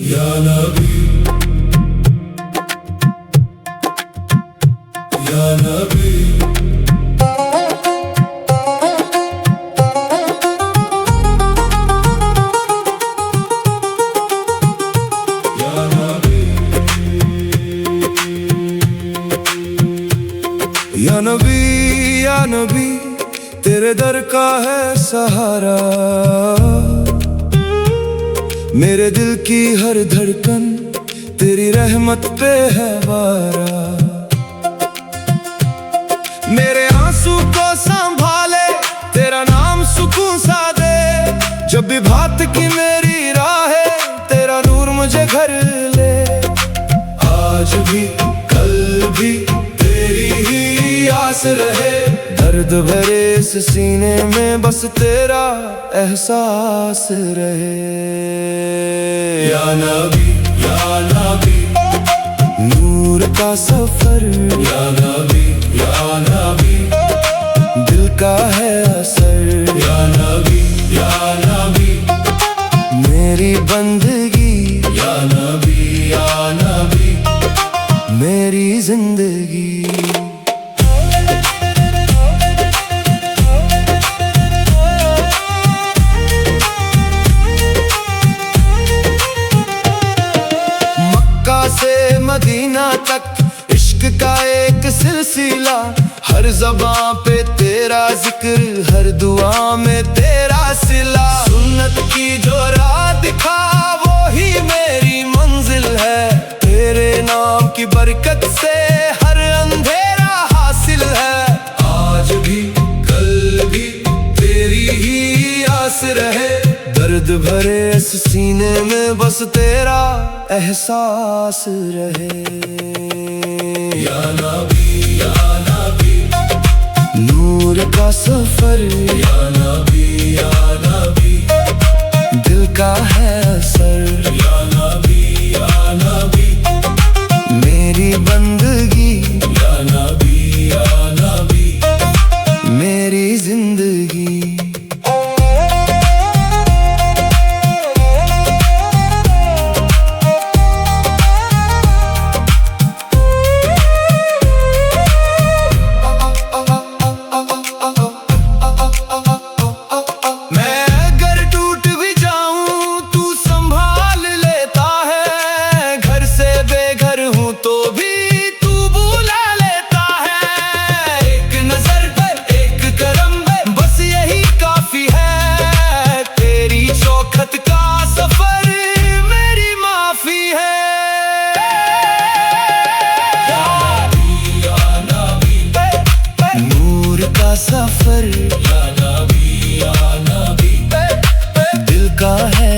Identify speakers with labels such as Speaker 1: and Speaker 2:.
Speaker 1: या नबी, या नबी। या नबी, या नबी, तेरे दर का है सहारा, मेरे दिल की हर धड़कन तेरी रहमत पे है वारा। मेरे आंसू को संभाले तेरा नाम सुकून सा दे, जब भी भात की मेरी राह है तेरा नूर मुझे घर ले। आज भी कल भी तेरी ही आस रहे, दर्द भरे इस सीने में बस तेरा एहसास रहे। या नबी, या नबी, नूर का सफर, या नबी, या नबी, दिल का है असर, या नबी, या नबी, मेरी बंदगी, या नबी, या नबी, मेरी जिंदगी। से मदीना तक इश्क का एक सिलसिला, हर ज़बां पे तेरा जिक्र, हर दुआ में तेरा सिला। सुन्नत की जो राह दिखा वो ही मेरी मंजिल है, तेरे नाम की बरकत से हर अंधेरा हासिल है। आज भी कल भी तेरी ही आस रहे, दर्द भरे इस सीने में बस तेरा एहसास रहे। या नबी, या नबी, नूर का सफर, या नबी, या नबी, दिल का है असर, या नबी, या नबी, मेरी बंदगी, या नबी, या नबी, मेरी जिंदगी। सफर, या नबी, या नबी, दिल का है